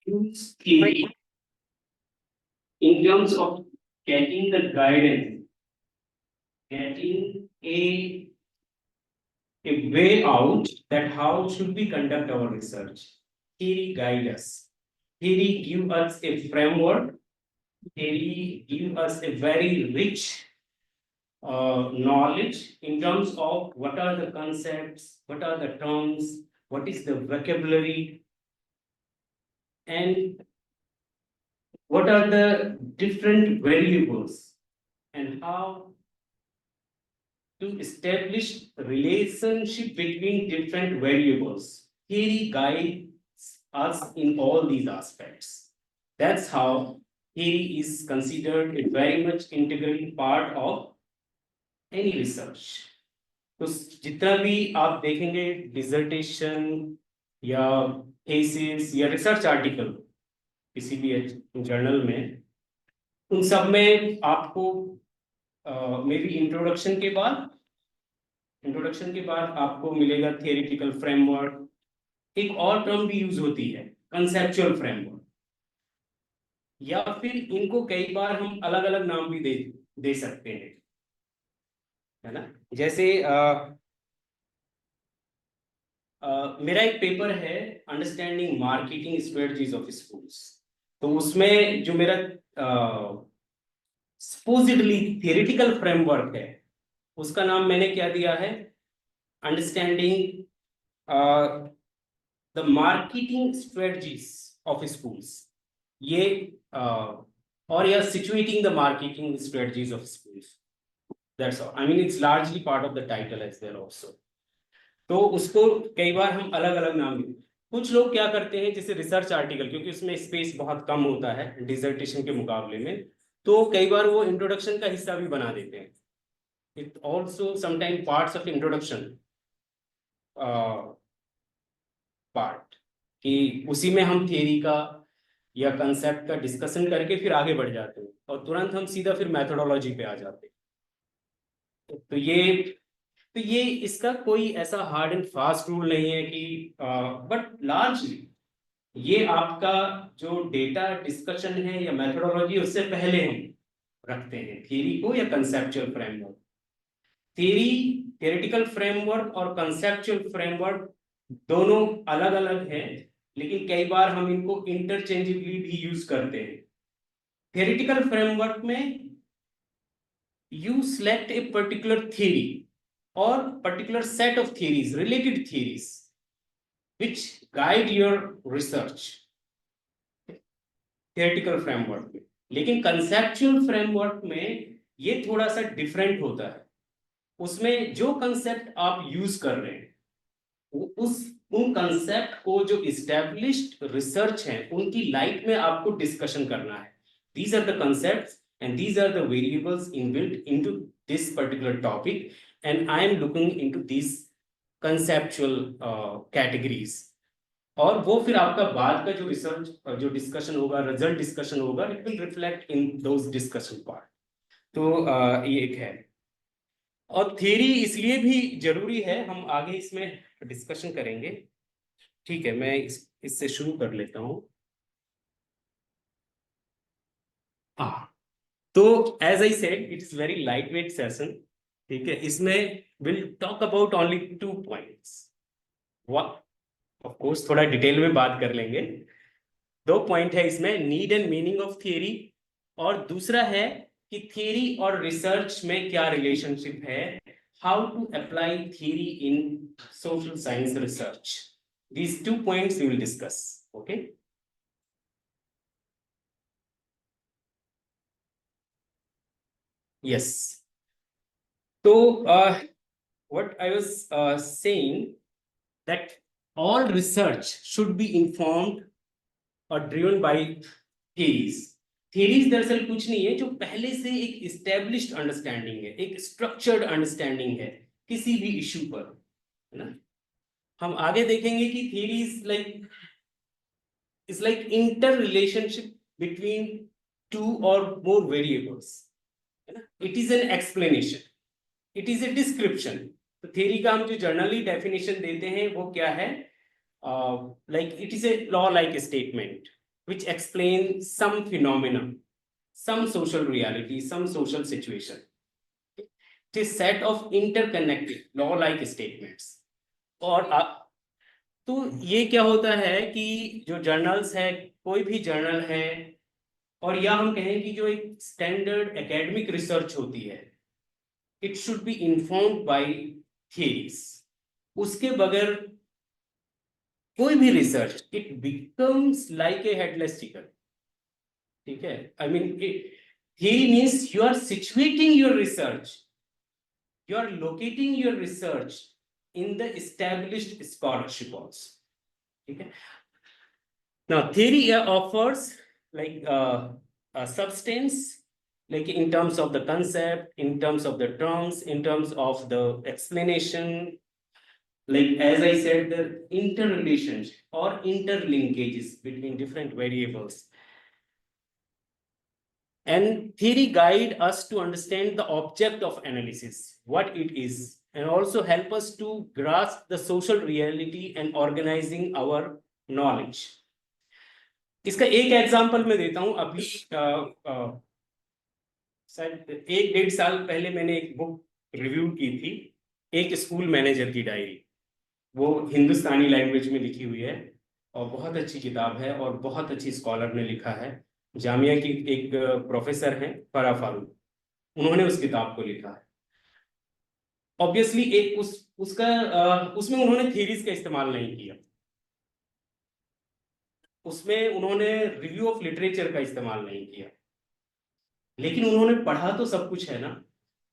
use theory in terms of getting the guidance, getting a way out that how should we conduct our research. Theory guide us. Theory give us a framework. Theory give us a very rich knowledge in terms of what are the concepts, what are the terms, what is the vocabulary, and what are the different variables, and how to establish relationship between different variables. Theory guides us in all these aspects. That's how theory is considered a very much integral part of any research. तो जितना भी आप देखेंगे dissertation या thesis या research article किसी भी journal में, उन सब में आपको मे बी इंट्रोडक्शन के बाद आपको मिलेगा थियोरेटिकल फ्रेमवर्क। एक और टर्म भी यूज होती है कंसेप्चुअल फ्रेमवर्क, या फिर इनको कई बार हम अलग अलग नाम भी दे सकते हैं, है ना। जैसे मेरा एक पेपर है understanding marketing strategies of schools, तो उसमें जो मेरा सपोजिटली थियोरेटिकल फ्रेमवर्क है उसका नाम मैंने क्या दिया है, understanding the marketing strategies of schools. ये और या situating the marketing strategies of schools, that's all. I mean it's largely part of the title as there also. तो उसको कई बार हम अलग अलग नाम देते। कुछ लोग क्या करते हैं, जैसे रिसर्च आर्टिकल, क्योंकि उसमें स्पेस बहुत कम होता है डिसर्टेशन के मुकाबले में, तो कई बार वो इंट्रोडक्शन का हिस्सा भी बना देते हैं। It also sometime parts of introduction part, कि उसी में हम थियरी का या कंसेप्ट का डिस्कशन करके फिर आगे बढ़ जाते हैं और तुरंत हम सीधा फिर मैथोडोलॉजी पे आ जाते हैं। तो ये इसका कोई ऐसा हार्ड एंड फास्ट रूल नहीं है कि बट लार्जली ये आपका जो डेटा डिस्कशन है या मैथोडोलॉजी, उससे पहले हम रखते हैं थियरी को या कंसेप्चुअल फ्रेमवर्क। थियरिटिकल फ्रेमवर्क और कंसेप्चुअल फ्रेमवर्क दोनों अलग अलग हैं, लेकिन कई बार हम इनको इंटरचेंजेबली भी यूज करते हैं। थियरिटिकल फ्रेमवर्क में you select a particular theory or particular set of theories, related theories, which guide your research theoretical framework में। लेकिन conceptual framework में ये थोड़ा सा different होता है। उसमें जो concept आप use कर रहे हैं उन concept को जो established research है उनकी light में आपको discussion करना है। These are the concepts and these are the variables inbuilt into this particular topic, and I am looking into these conceptual categories। और वो फिर आपका बाद का जो रिसर्च जो डिस्कशन होगा, रिजल्ट डिस्कशन होगा, it will reflect in those discussion part. तो ये एक है। और थियरी इसलिए भी जरूरी है, हम आगे इसमें डिस्कशन करेंगे। ठीक है, मैं इससे शुरू कर लेता हूं। तो as I said it is very lightweight session. ठीक है, इसमें will talk about only 2 points. Of course थोड़ा डिटेल में बात कर लेंगे। 2 पॉइंट है इसमें, need and meaning of theory, और दूसरा है कि थियरी और रिसर्च में क्या रिलेशनशिप है, how to apply theory in social science research. These 2 points we will discuss. Okay, yes. तो what I was saying that all research should be informed or driven by theories। theories दरअसल कुछ नहीं है, जो पहले से एक established understanding है, एक structured understanding है किसी भी इशू पर, है ना। हम आगे देखेंगे कि theories is like interrelationship between 2 or more variables, है ना। it is an explanation, it is a description। तो थ्योरी का हम जो जनरली डेफिनेशन देते हैं वो क्या है, like it is a law like statement. which explain some phenomena, some social reality, some social situation. It is set of interconnected law-like statements. और तो ये क्या होता है कि जो जर्नल्स है, कोई भी जर्नल है, और या हम कहें कि जो एक स्टैंडर्ड एकेडमिक रिसर्च होती है, it should be informed by theories. उसके बगैर कोई भी research, it becomes like a headless chicken. ठीक है, I mean theory means you are situating your research, you are locating your research in the established scholarship also. Okay. Now theory offers like a substance, like in terms of the concept, in terms of the terms, in terms of the explanation, like as I said, the interrelations or interlinkages between different variables. And theory guide us to understand the object of analysis, what it is, and also help us to grasp the social reality and organizing our knowledge. इसका एक example मैं देता हूं. अभी शायद 1-1.5 साल पहले मैंने एक बुक रिव्यू की थी, एक स्कूल मैनेजर की डायरी. वो हिंदुस्तानी लैंग्वेज में लिखी हुई है और बहुत अच्छी किताब है और बहुत अच्छी स्कॉलर ने लिखा है. जामिया की एक प्रोफेसर हैं फराह फारूक, उन्होंने उस किताब को लिखा है. ऑब्वियसली एक उसमें उन्होंने थ्योरीज का इस्तेमाल नहीं किया, उसमें उन्होंने रिव्यू ऑफ लिटरेचर का इस्तेमाल नहीं किया, लेकिन उन्होंने पढ़ा तो सब कुछ है ना.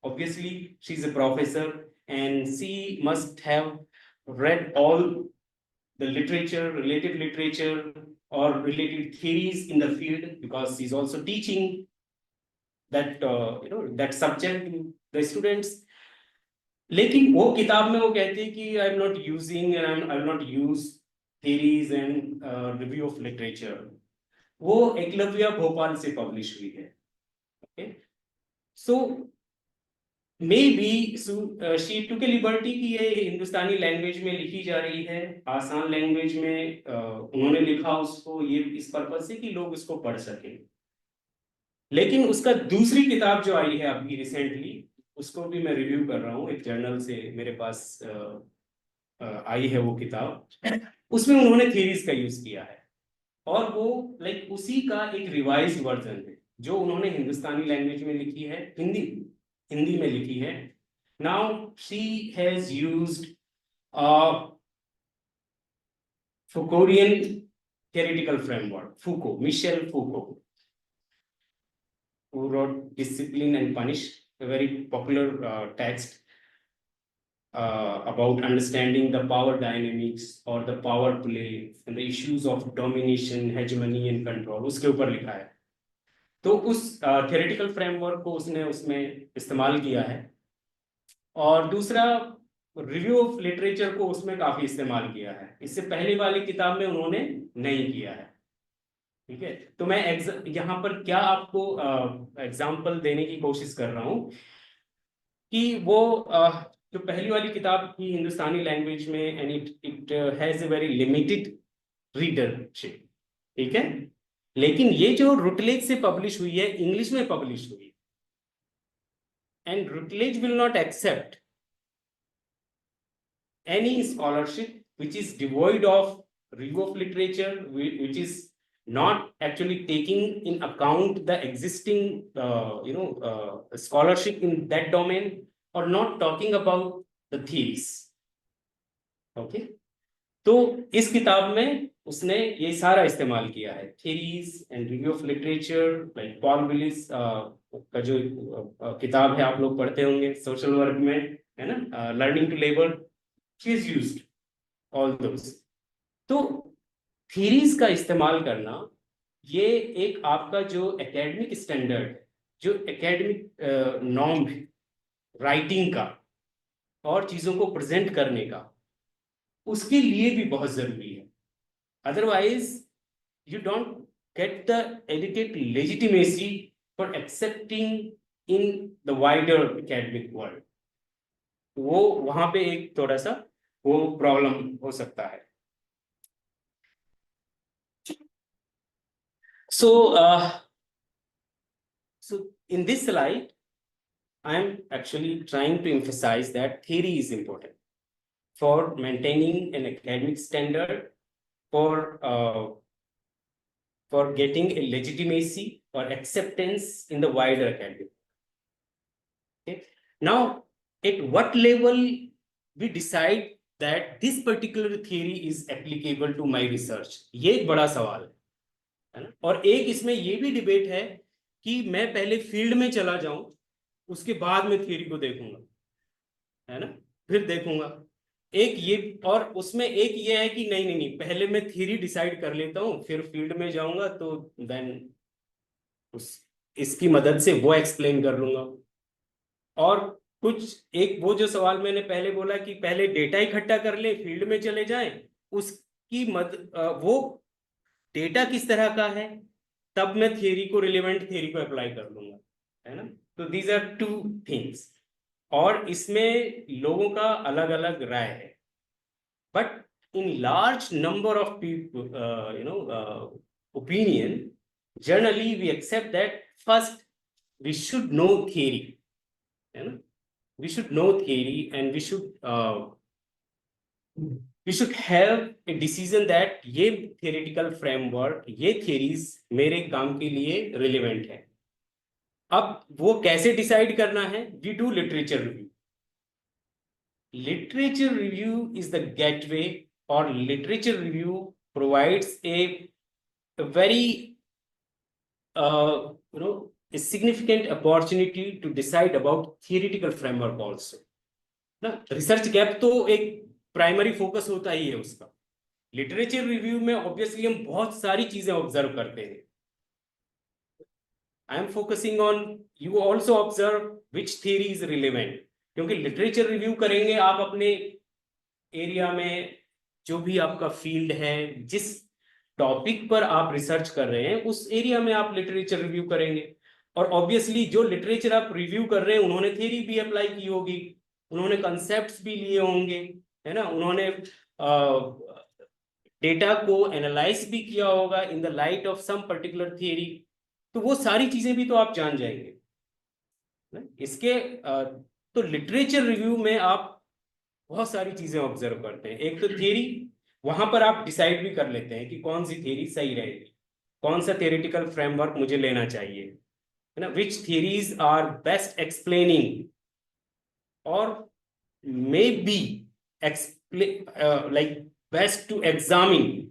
Obviously she is a professor and she must have read all the literature, related literature or related theories in the field, because she's also teaching that that subject to the students. लेकिन वो किताब में वो कहती है कि I am not using and I will not use theories and review of literature. वो एकलव्य भोपाल से पब्लिश हुई है. okay, so maybe she took a liberty कि ये हिंदुस्तानी लैंग्वेज में लिखी जा रही है, आसान लैंग्वेज में उन्होंने लिखा उसको ये इस पर्पज से कि लोग उसको पढ़ सके. लेकिन उसका दूसरी किताब जो आई है अभी रिसेंटली, उसको भी मैं रिव्यू कर रहा हूँ, एक जर्नल से मेरे पास आई है वो किताब. उसमें उन्होंने थ्योरीज का यूज किया है और वो लाइक उसी का एक रिवाइज्ड वर्जन है जो उन्होंने हिंदुस्तानी लैंग्वेज में लिखी है, हिंदी में लिखी है. Now she has used Foucauldian theoretical framework, Foucault, Michel Foucault, who wrote Discipline and Punish, a very popular text about understanding the power dynamics or the power play and the issues of domination, hegemony and control. उसके ऊपर लिखा है. तो उस theoretical framework को उसने उसमें इस्तेमाल किया है. और दूसरा रिव्यू ऑफ लिटरेचर को उसमें काफी इस्तेमाल किया है. इससे पहले वाली किताब में उन्होंने नहीं किया है. ठीक है, तो मैं यहाँ पर क्या आपको एग्जाम्पल देने की कोशिश कर रहा हूँ कि वो जो पहली वाली किताब थी हिंदुस्तानी लैंग्वेज में, and it has a very limited readership. ठीक है, लेकिन ये जो रुटलेज से पब्लिश हुई है, इंग्लिश में पब्लिश हुई है, and Routledge will not accept any scholarship which is devoid of review of literature, which is not actually taking in account the existing scholarship in that domain, or not talking about the theories. okay, तो इस किताब में उसने ये सारा इस्तेमाल किया है, theories and review of literature, like Paul Willis का जो किताब है आप लोग पढ़ते होंगे सोशल वर्क में, है ना, learning to labour. She has used all those. तो थीरीज का इस्तेमाल करना, ये एक आपका जो एकेडमिक स्टैंडर्ड, जो एकेडमिक नॉर्म है राइटिंग का और चीजों को प्रेजेंट करने का, उसके लिए भी बहुत जरूरी है. Otherwise you don't get the adequate legitimacy for accepting in the wider academic world. वो वहां पे एक थोड़ा सा वो प्रॉब्लम हो सकता है. So, so in this slide, I am actually trying to emphasize that theory is important for maintaining an academic standard, for getting a legitimacy or acceptance in the wider academy. Okay. Now, at what level we decide that this particular theory is applicable to my research? ये एक बड़ा सवाल है ना। और एक इसमें ये भी डिबेट है कि मैं पहले फील्ड में चला जाऊं, उसके बाद में थियरी को देखूंगा, है ना, फिर देखूंगा। एक ये, और उसमें एक ये है कि नहीं नहीं नहीं, पहले मैं थियरी डिसाइड कर लेता हूँ, फिर फील्ड में जाऊंगा तो देन उस इसकी मदद से वो एक्सप्लेन कर लूंगा। और कुछ एक वो जो सवाल मैंने पहले बोला कि पहले डेटा इकट्ठा कर ले, फील्ड में चले जाएं, उसकी वो डेटा किस तरह का है, तब मैं थियरी को, रिलेवेंट थियरी को अप्लाई कर लूंगा, है ना। तो दीज आर टू थिंग्स, और इसमें लोगों का अलग अलग राय है। But in large number of people, opinion, generally we accept that first we should know theory, है ना। We should know theory, and we should have a decision that ये theoretical framework, ये theories मेरे काम के लिए relevant है। अब वो कैसे डिसाइड करना है? We do literature review. Literature review is the gateway, or literature review provides a very a significant opportunity to decide about theoretical framework also ना। रिसर्च गैप तो एक प्राइमरी फोकस होता ही है उसका। लिटरेचर रिव्यू में obviously हम बहुत सारी चीजें ऑब्जर्व करते हैं। I am focusing on, you also observe which theory is relevant, क्योंकि लिटरेचर रिव्यू करेंगे आप अपने एरिया में, जो भी आपका फील्ड है, जिस टॉपिक पर आप रिसर्च कर रहे हैं उस एरिया में आप लिटरेचर रिव्यू करेंगे। और ऑब्वियसली जो लिटरेचर आप रिव्यू कर रहे हैं उन्होंने थियरी भी अप्लाई की होगी, उन्होंने कंसेप्ट्स भी लिए होंगे, है ना, उन्होंने डेटा को एनालाइज भी किया होगा in the light of some particular theory. तो वो सारी चीजें भी तो आप जान जाएंगे ना? इसके तो लिटरेचर रिव्यू में आप बहुत सारी चीजें ऑब्जर्व करते हैं। एक तो थियरी, वहां पर आप डिसाइड भी कर लेते हैं कि कौन सी थियरी सही रहेगी, कौन सा थियरिटिकल फ्रेमवर्क मुझे लेना चाहिए, है ना, which theories are best explaining, और maybe explain like best to examine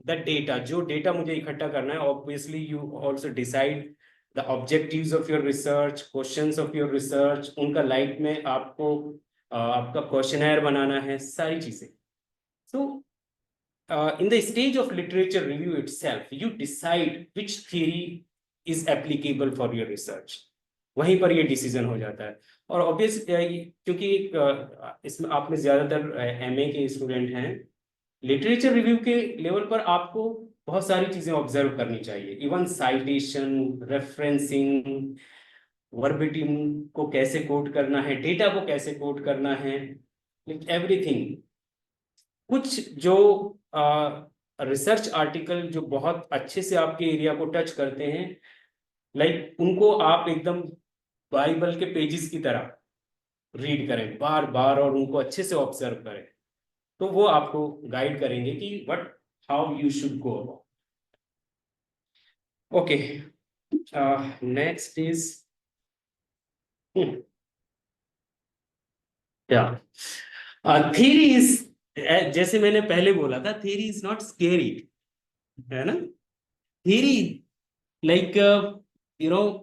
the data. जो डेटा मुझे इकट्ठा करना है, obviously you also decide the objectives of your research, questions of your research, उनका लाइट में आपको आपका क्वेश्चनर बनाना है, सारी चीजें। सो in the stage of literature review itself, you decide which theory is applicable for your research. वहीं पर ये डिसीजन हो जाता है। और ऑब्वियस क्योंकि इसमें आपने ज्यादातर एमए के स्टूडेंट हैं, लिटरेचर रिव्यू के लेवल पर आपको बहुत सारी चीजें ऑब्जर्व करनी चाहिए। इवन साइटेशन, रेफरेंसिंग, वर्बिटिम को कैसे कोट करना है, डेटा को कैसे कोट करना है, एवरीथिंग। कुछ जो रिसर्च आर्टिकल जो बहुत अच्छे से आपके एरिया को टच करते हैं, लाइक उनको आप एकदम बाइबल के पेजेस की तरह रीड करें बार बार, और उनको अच्छे से ऑब्जर्व करें, तो वो आपको गाइड करेंगे कि what, how you should go about. Okay, next is या थ्योरी इज, जैसे मैंने पहले बोला था, थ्योरी इज नॉट स्केरी, है ना। Theory, like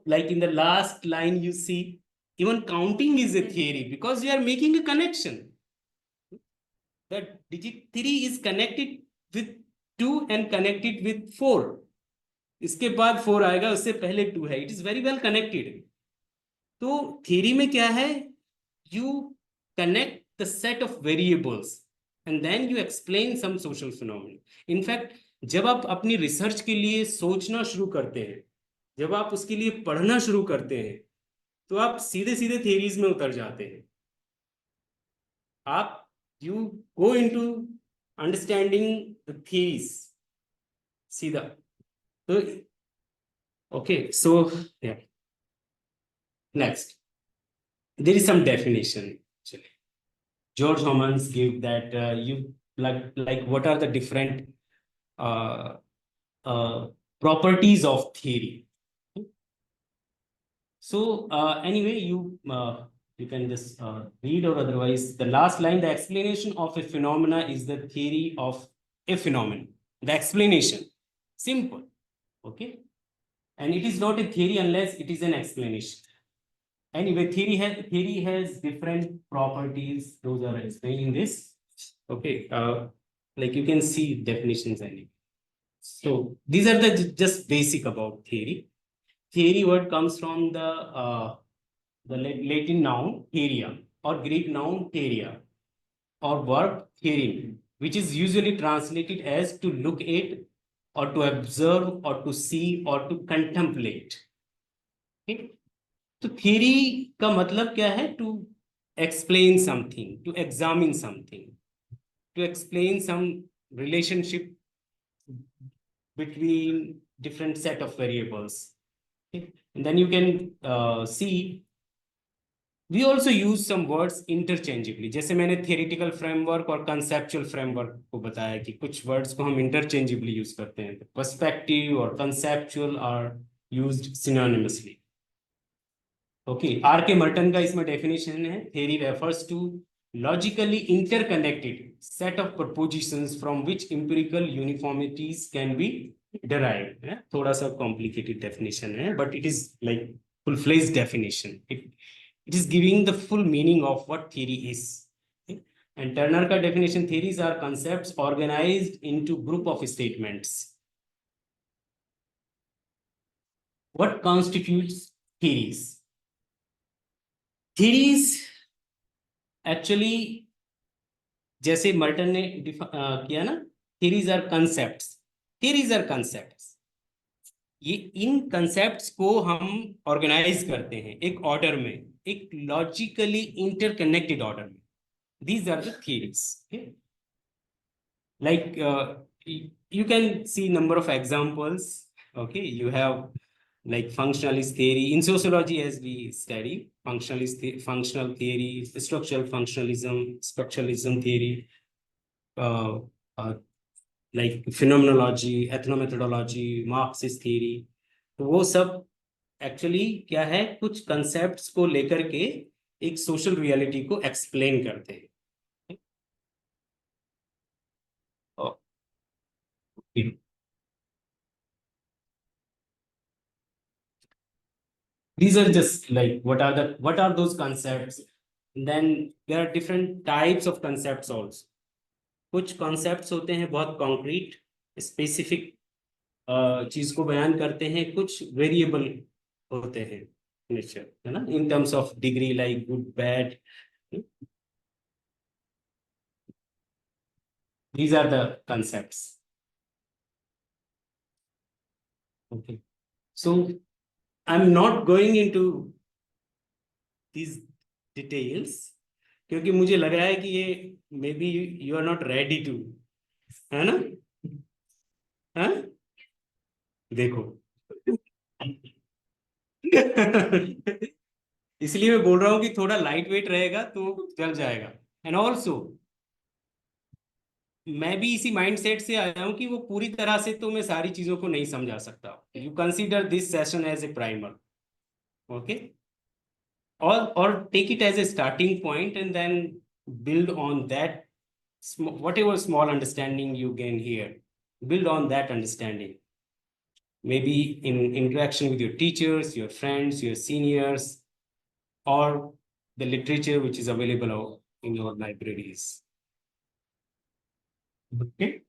like in the last line you see, even counting is a theory because you are making a connection. That digit 3 is connected with 2 and connected with 4, इसके बाद 4 आएगा, उससे पहले 2 है, it is very well connected. तो theory में क्या है, you connect the set of variables and then you explain some social phenomenon। in fact, जब आप अपनी रिसर्च के लिए सोचना शुरू करते हैं, जब आप उसके लिए पढ़ना शुरू करते हैं, तो आप सीधे सीधे थियरीज में उतर जाते हैं। आप you go into understanding the theories सीधा। तो Okay, so yeah, next there is some definition actually. George Homans give that you like what are the different uh, uh, properties of theory. So anyway, you can just read, or otherwise the last line, the explanation of a phenomena is the theory of a phenomenon. The explanation, simple, okay, and it is not a theory unless it is an explanation. Anyway, theory has different properties. Those are explained in this. Okay, like you can see definitions anyway. So these are the just basic about theory. Theory word comes from the Latin noun theoria or Greek noun theoria or verb theory, which is usually translated as to look at or to observe or to see or to contemplate. Okay? तो theory का मतलब क्या है? To explain something, to examine something, to explain some relationship between different set of variables. Okay? And then you can see we also use some words interchangeably. जैसे मैंने theoretical framework और conceptual framework को बताया कि कुछ words को हम interchangeably use करते हैं. Perspective और conceptual are used synonymously. Okay, R.K. Merton का इसमें definition है, theory refers to logically interconnected set of propositions from which empirical uniformities can be derived. थोड़ा सा complicated definition है, but it is like full-fledged definition. It is giving the full meaning of what theory is. Okay? And Turner ka definition, theories are concepts organized into group of statements. What constitutes theories? Theories actually, जैसे Merton ने किया ना, theories are concepts. Theories are concepts. ये इन concepts को हम organise करते हैं एक ऑर्डर में, एक लॉजिकली इंटरकनेक्टेड ऑर्डर में. These are the theories. Okay? Like you can see number of examples. Okay, you have like functionalist theory in sociology, as we study functional theory, structural functionalism, structuralism theory, uh, uh, like phenomenology, ethnomethodology, Marxist theory. तो वो सब actually क्या है, कुछ concepts को लेकर के एक सोशल रियलिटी को एक्सप्लेन करते हैं. These are just like what are those concepts. And then there are different types of concepts also. कुछ concepts होते हैं बहुत concrete, specific चीज को बयान करते हैं. कुछ variable होते हैं nature, है ना, in terms of degree, like good, bad. These are the concepts. Okay, so I'm not going into these details क्योंकि मुझे लग रहा है कि ये maybe you are not ready to, है ना? हाँ, देखो. इसलिए मैं बोल रहा हूँ कि थोड़ा लाइट वेट रहेगा तो चल जाएगा. एंड ऑल्सो मैं भी इसी माइंडसेट से आया हूँ कि वो पूरी तरह से तो मैं सारी चीजों को नहीं समझा सकता. You consider this session as a primer. Okay, or take it as a starting point and then build on that. Whatever small understanding you gain here, build on that understanding. Maybe in interaction with your teachers, your friends, your seniors, or the literature which is available in your libraries. Okay.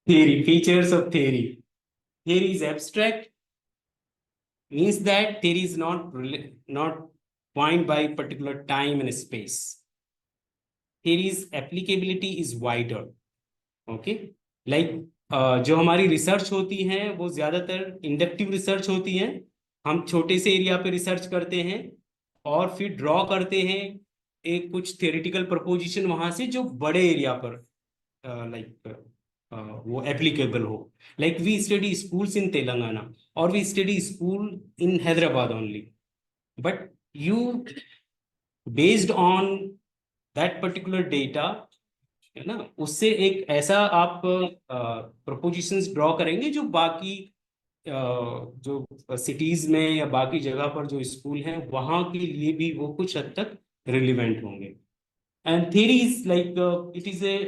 Theory, features of theory. Theory is abstract, means that theory is not pointed by particular time and space. Theory's applicability is wider. Okay, like जो हमारी research होती है वो ज्यादातर inductive research होती है. हम छोटे से एरिया पे रिसर्च करते हैं और फिर ड्रॉ करते हैं एक कुछ थियोरेटिकल प्रपोजिशन वहां से जो बड़े एरिया पर लाइक वो एप्लीकेबल हो. Like we study schools in Telangana और we study school in Hyderabad only, but you based on that particular data, है ना, उससे एक ऐसा आप प्रोपोजिशंस ड्रॉ करेंगे जो बाकी जो सिटीज में या बाकी जगह पर जो स्कूल हैं वहां के लिए भी वो कुछ हद तक रिलेवेंट होंगे. And theory is like it is a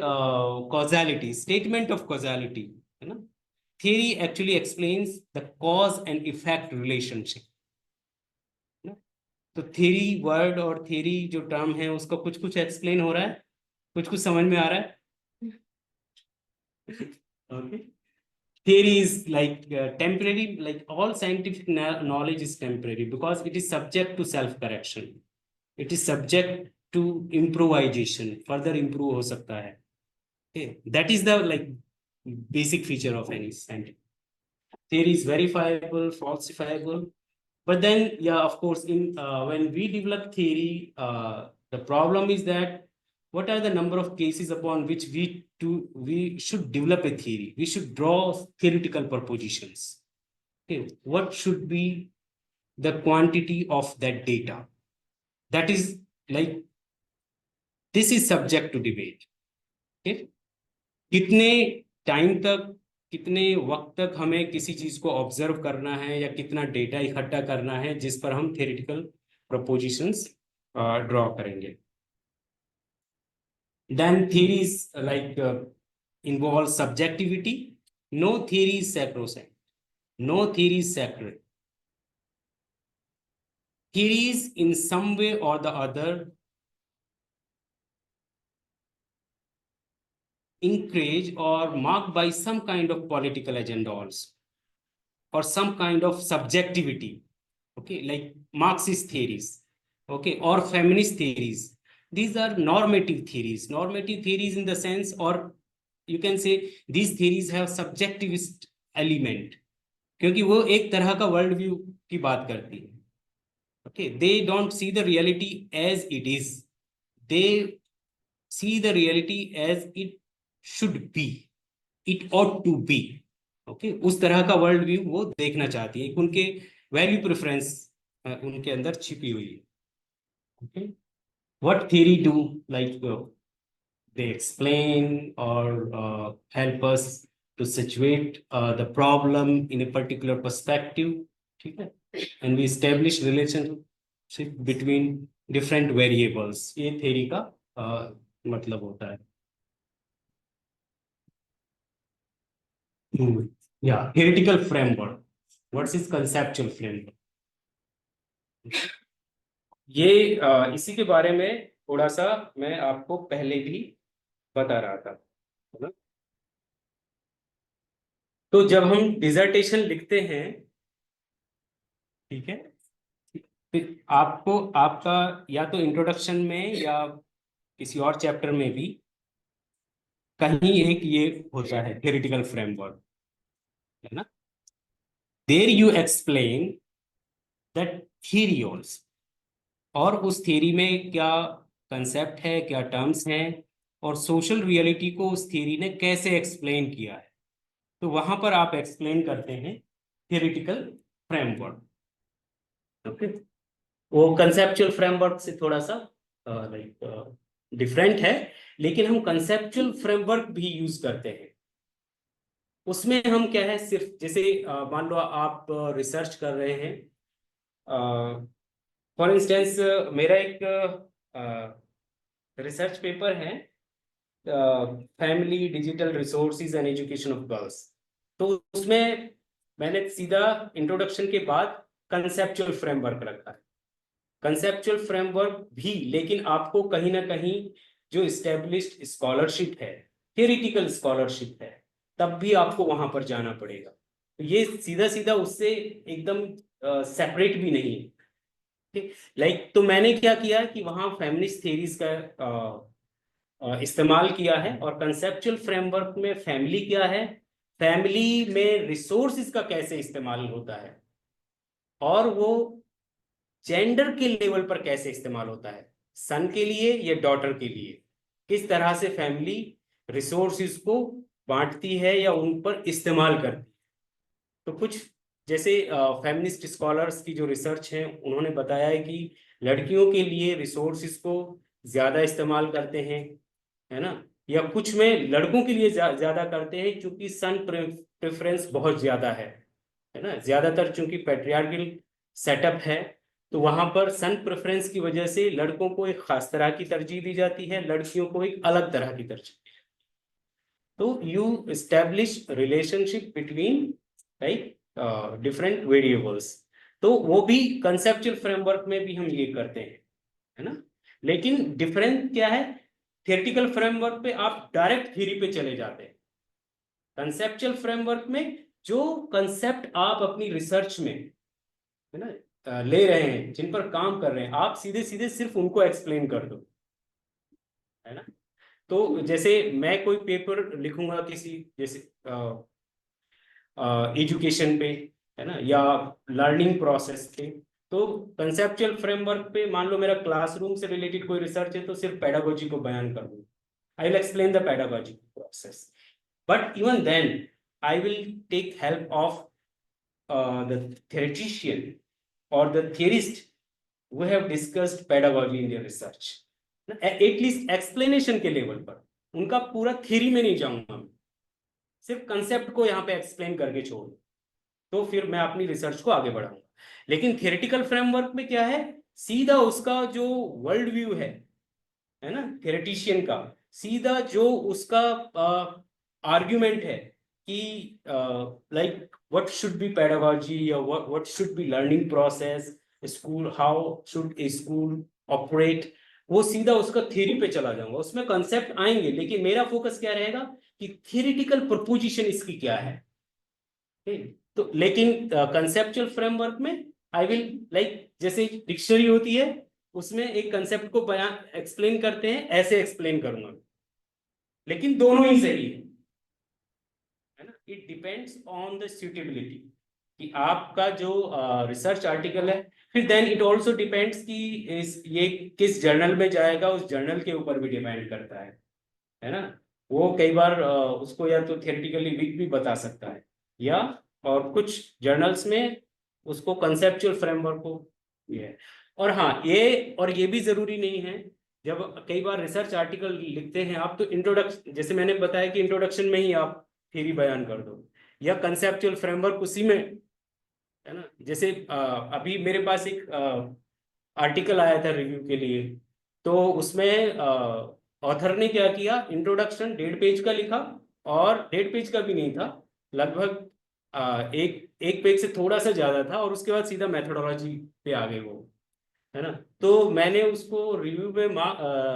causality, statement of causality, है ना. Theory actually explains the cause and effect relationship. तो थियरी वर्ड और थियरी जो टर्म है उसका कुछ कुछ एक्सप्लेन हो रहा है, कुछ कुछ समझ में आ रहा है. Okay. Theory is like temporary, like all scientific knowledge is temporary because it is subject to self correction. It is subject to improvisation, further improve हो सकता है. Okay, that is the like basic feature of any scientific. Theory is verifiable, falsifiable, but then yeah, of course, in when we develop theory, the problem is that what are the number of cases upon which we should develop a theory, we should draw theoretical propositions. Okay, what should be the quantity of that data? That is like this is subject to debate. Okay, कितने time तक, कितने वक्त तक हमें किसी चीज को observe करना है या कितना डेटा इकट्ठा करना है जिस पर हम थ्योरेटिकल प्रोपोजिशंस ड्रॉ करेंगे. Then theories like involve subjectivity. No theory is sacrosanct. No theory is sacred. Theories in some way or the other encourage or marked by some kind of political agenda also, or some kind of subjectivity. Okay, like Marxist theories, okay, or feminist theories. These are normative theories. Normative theories in the sense, or you can say these theories have subjectivist element, क्योंकि वो एक तरह का world view की बात करती है. Okay, they don't see the reality as it is, they see the reality as it should be, it ought to be. Okay, उस तरह का वर्ल्ड व्यू वो देखना चाहती है, उनके वैल्यू प्रेफरेंस उनके अंदर छिपी हुई है. Okay, what theory do, like they explain or help us to situate the problem in a particular perspective. ठीक है, and we establish relationship between different variables. ये थ्योरी का मतलब होता है. Yeah, theoretical framework. What is conceptual framework? ये इसी के बारे में थोड़ा सा मैं आपको पहले भी बता रहा था, है ना. तो जब हम डिसर्टेशन लिखते हैं, ठीक है, फिर आपको आपका या तो इंट्रोडक्शन में या किसी और चैप्टर में भी कहीं एक ये होता है थियोरेटिकल फ्रेमवर्क, है ना. There you explain that theory also, और उस थ्योरी में क्या कंसेप्ट है, क्या टर्म्स हैं, और सोशल रियलिटी को उस थ्योरी ने कैसे एक्सप्लेन किया है. तो वहां पर आप एक्सप्लेन करते हैं थियोरेटिकल फ्रेमवर्क. ओके, वो कंसेप्चुअल फ्रेमवर्क से थोड़ा सा लाइक डिफरेंट है, लेकिन हम कंसेप्चुअल फ्रेमवर्क भी यूज करते हैं. उसमें हम क्या है, सिर्फ जैसे मान लो आप रिसर्च कर रहे हैं. फॉर इंस्टेंस मेरा एक रिसर्च पेपर है, family digital resources and education of girls. तो उसमें मैंने सीधा इंट्रोडक्शन के बाद कंसेप्चुअल फ्रेमवर्क रखा है. कंसेप्चुअल फ्रेमवर्क भी, लेकिन आपको कहीं ना कहीं जो इस्टेब्लिश्ड स्कॉलरशिप है, थियोरिटिकल स्कॉलरशिप है, तब भी आपको वहां पर जाना पड़ेगा. तो ये सीधा सीधा उससे एकदम सेपरेट भी नहीं है. लाइक तो मैंने क्या किया कि वहां फेमिनिस्ट थ्योरीज का इस्तेमाल किया है, और कंसेप्चुअल फ्रेमवर्क में फैमिली क्या है, फैमिली में रिसोर्सेज का कैसे इस्तेमाल होता है, और वो जेंडर के लेवल पर कैसे इस्तेमाल होता है, सन के लिए या डॉटर के लिए, किस तरह से फैमिली रिसोर्सेज को बांटती है या उन पर इस्तेमाल करती है। तो कुछ जैसे फेमिनिस्ट स्कॉलर्स की जो रिसर्च है उन्होंने बताया है कि लड़कियों के लिए रिसोर्सेज को ज्यादा इस्तेमाल करते हैं, है ना, या कुछ में लड़कों के लिए ज्यादा करते हैं क्योंकि सन प्रेफरेंस बहुत ज्यादा है ना, ज्यादातर चूंकि पैट्रियार्कल सेटअप है, तो वहां पर सन प्रेफरेंस की वजह से लड़कों को एक खास तरह की तरजीह दी जाती है, लड़कियों को एक अलग तरह की तरजीह। तो you establish relationship between right different variables. तो वो भी कंसेप्चुअल फ्रेमवर्क में भी हम ये करते हैं, है ना। लेकिन डिफरेंस क्या है, थियोरेटिकल फ्रेमवर्क पे आप डायरेक्ट थ्योरी पे चले जाते हैं, कंसेप्चुअल फ्रेमवर्क में जो कंसेप्ट आप अपनी रिसर्च में, है ना, ले रहे हैं, जिन पर काम कर रहे हैं, आप सीधे सीधे सिर्फ उनको एक्सप्लेन कर दो, है ना। तो जैसे मैं कोई पेपर लिखूंगा किसी जैसे एजुकेशन पे, है ना, या लर्निंग प्रोसेस पे, तो कंसेप्चुअल फ्रेमवर्क पे मान लो मेरा क्लासरूम से रिलेटेड कोई रिसर्च है तो सिर्फ पेडागोजी को बयान कर दूँ, I will explain the pedagogy process, but even then I will take help of the theoretician or the theorist who have discussed pedagogy in their research, at least explanation के level पर उनका पूरा theory में नहीं जाऊंगा, सिर्फ concept को यहाँ पे एक्सप्लेन करके छोड़, तो फिर मैं अपनी रिसर्च को आगे बढ़ाऊंगा। लेकिन थियोरेटिकल फ्रेमवर्क में क्या है, सीधा उसका जो वर्ल्ड व्यू है ना, थेरेटिशियन का सीधा जो उसका आर्ग्यूमेंट है कि like what should be pedagogy या what should be learning process, school how should a school operate, वो सीधा उसका थ्योरी पे चला जाऊंगा, उसमें कंसेप्ट आएंगे लेकिन मेरा फोकस क्या रहेगा कि थियोरेटिकल प्रपोजिशन इसकी क्या है। तो लेकिन कंसेप्चुअल फ्रेमवर्क में आई विल लाइक जैसे डिक्शनरी होती है उसमें एक कंसेप्ट को बयान एक्सप्लेन करते हैं, ऐसे एक्सप्लेन करूंगा, लेकिन दोनों ही सही है ना। It depends on the suitability कि आपका जो रिसर्च आर्टिकल है, फिर देन इट आल्सो डिपेंड्स कि ये किस जर्नल में जाएगा, उस जर्नल के ऊपर भी डिपेंड करता है ना। वो कई बार उसको या तो थियोरेटिकली वीक भी बता सकता है, या और कुछ जर्नल्स में उसको कंसेप्चुअल फ्रेमवर्क को ये है। और हाँ, ये भी जरूरी नहीं है, जब कई बार रिसर्च आर्टिकल लिखते हैं आप तो इंट्रोडक्शन, जैसे मैंने बताया कि इंट्रोडक्शन में ही आप थ्योरी बयान कर दो या कंसेप्चुअल फ्रेमवर्क उसी में, है ना। जैसे अभी मेरे पास एक आर्टिकल आया था रिव्यू के लिए, तो उसमें ऑथर ने क्या किया, इंट्रोडक्शन 1.5 पेज का लिखा, और 1.5 पेज का भी नहीं था, लगभग एक पेज से थोड़ा सा ज्यादा था, और उसके बाद सीधा मेथोडोलॉजी पे आ गए वो, है ना। तो मैंने उसको रिव्यू में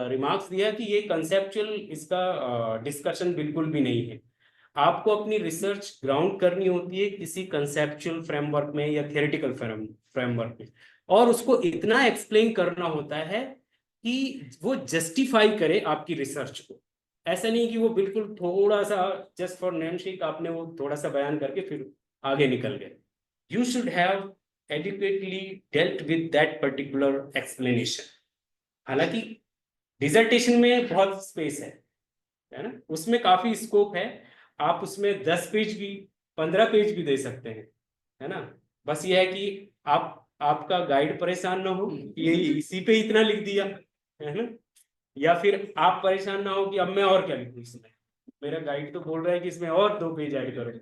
रिमार्क्स दिया कि ये कंसेप्चुअल इसका डिस्कशन बिल्कुल भी नहीं है, आपको अपनी रिसर्च ग्राउंड करनी होती है किसी कंसेप्चुअल फ्रेमवर्क में या थियोरेटिकल फ्रेमवर्क में, और उसको इतना एक्सप्लेन करना होता है कि वो जस्टिफाई करे आपकी रिसर्च को। ऐसा नहीं कि वो बिल्कुल थोड़ा सा जस्ट फॉर नेम शेक आपने वो थोड़ा सा बयान करके फिर आगे निकल गए। You should have adequately dealt with that particular explanation। हालांकि डिसर्टेशन में बहुत स्पेस है ना, उसमें काफी स्कोप है, आप उसमें 10 पेज भी 15 पेज भी दे सकते हैं, है ना। बस ये है कि आपका गाइड परेशान ना हो कि ये इसी पे इतना लिख दिया, है ना, या फिर आप परेशान ना हो कि अब मैं और क्या लिखूं इसमें, मेरा गाइड तो बोल रहा है कि इसमें और 2 पेज ऐड करो,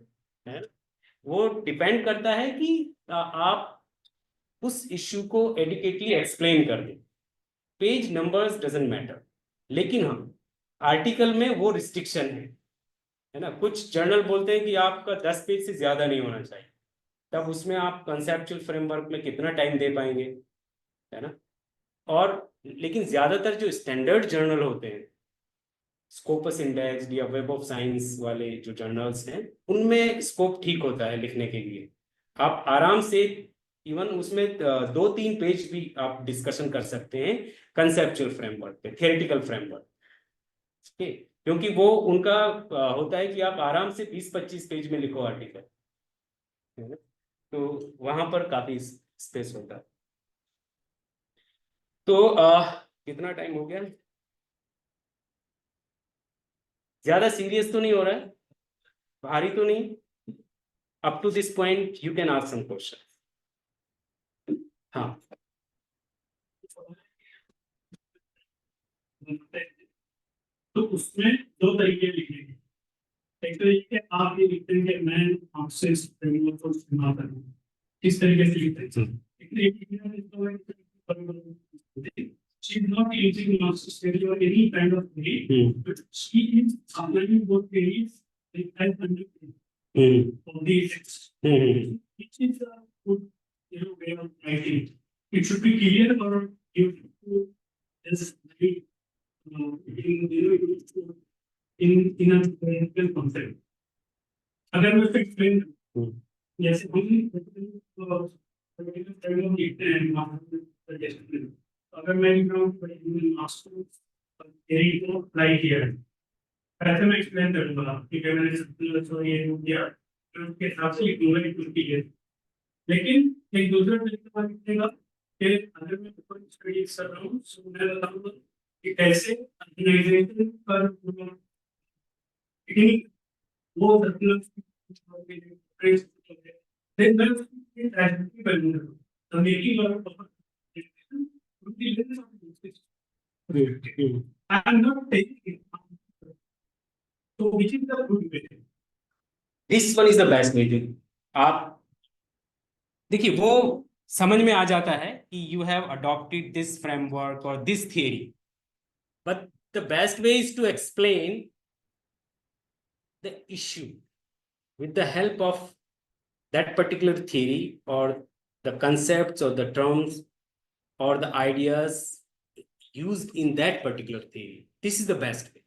है ना। वो डिपेंड करता है कि आप उस इश्यू को एडिकेटली एक्सप्लेन कर दें, पेज नंबर्स डजंट मैटर, लेकिन हाँ आर्टिकल में वो रिस्ट्रिक्शन है ना। कुछ जर्नल बोलते हैं कि आपका 10 पेज से ज्यादा नहीं होना चाहिए, तब उसमें आप कंसेप्चुअल फ्रेमवर्क में कितना टाइम दे पाएंगे, है ना। और लेकिन ज्यादातर जो स्टैंडर्ड जर्नल होते हैं, स्कोपस इंडेक्स या वेब ऑफ साइंस वाले जो जर्नल्स हैं, उनमें स्कोप ठीक होता है लिखने के लिए, आप आराम से इवन उसमें 2-3 पेज भी आप डिस्कशन कर सकते हैं कंसेप्चुअल फ्रेमवर्क पे, थियोरेटिकल फ्रेमवर्क के, क्योंकि वो उनका होता है कि आप आराम से 20-25 पेज में लिखो आर्टिकल, है ना? तो वहां पर काफी स्पेस होता है। तो कितना टाइम हो गया, ज्यादा सीरियस तो नहीं हो रहा है। भारी तो नहीं? Up to this point you can ask some question. हाँ। तो उसमें दो तरीके लिखे हैं। एक तरीके आप ये लिखते हैं कि मैं आपसे इस फ्रेमवर्क को इस्तेमाल करूंगा, किस तरीके से लिखते हैं। एक तरीके she is not using master study or any kind of way, but she is applying those theories like type of the text. Which is a good, way of writing. It should be clear or you just write in a technical concept. अगर मैं उसको explain जैसे हम लिखते हैं अगर मैं लिख रहा हूँ को अप्लाई किया है, ऐसे मैं एक्सप्लेन करूंगा कि मैंने ये किया तो उसके हिसाब से लिखूंगा कि कुछ है। लेकिन एक दूसरा तरीका लिखने कि अगर मैं स्टडी कर रहा हूँ तो मैं बताऊंगा कि कैसे ऑर्गेनाइजेशन पर वो I'm not taking it. So which is the good way? This one is the best way. आप देखिए वो समझ में आ जाता है कि you have adopted this framework और this theory, but the best way is to explain the issue with the help of that particular theory or the concepts or the terms or the ideas used in that particular theory. This is the best way.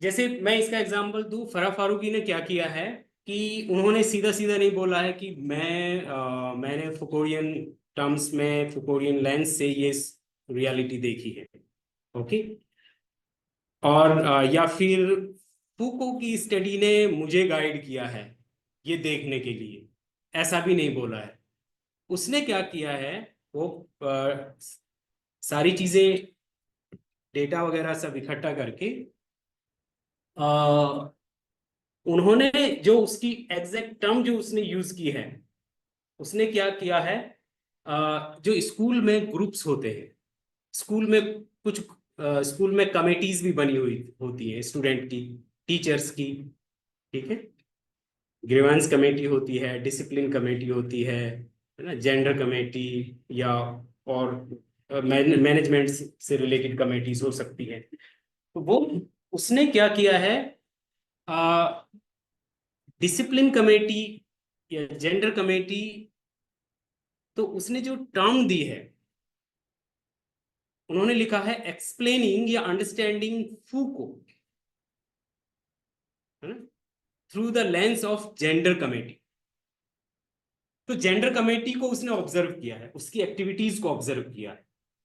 जैसे मैं इसका example दूं, फराह फारूकी ने क्या किया है कि उन्होंने सीधा सीधा नहीं बोला है कि मैंने फुकोरियन टर्म्स में फुकोरियन लेंस से ये रियलिटी देखी है, ओके। और या फिर फूको की स्टडी ने मुझे गाइड किया है ये देखने के लिए, ऐसा भी नहीं बोला है। उसने क्या किया है, वो सारी चीजें डेटा वगैरह सब इकट्ठा करके उन्होंने जो उसकी एग्जैक्ट टर्म जो उसने यूज की है, उसने क्या किया है, जो स्कूल में ग्रुप्स होते हैं, स्कूल में कुछ स्कूल में कमेटीज भी बनी हुई होती है स्टूडेंट की, टीचर्स की, ठीक है। ग्रीवेंस कमेटी होती है, डिसिप्लिन कमेटी होती है ना, जेंडर कमेटी, या और मैनेजमेंट से रिलेटेड कमेटीज हो सकती है। तो वो उसने क्या किया है, डिसिप्लिन कमेटी या जेंडर कमेटी, तो उसने जो टर्म दी है, उन्होंने लिखा है एक्सप्लेनिंग या understanding Foucault through the lens of gender committee. तो जेंडर कमेटी को उसने ऑब्जर्व किया है, उसकी एक्टिविटीज को ऑब्जर्व किया है।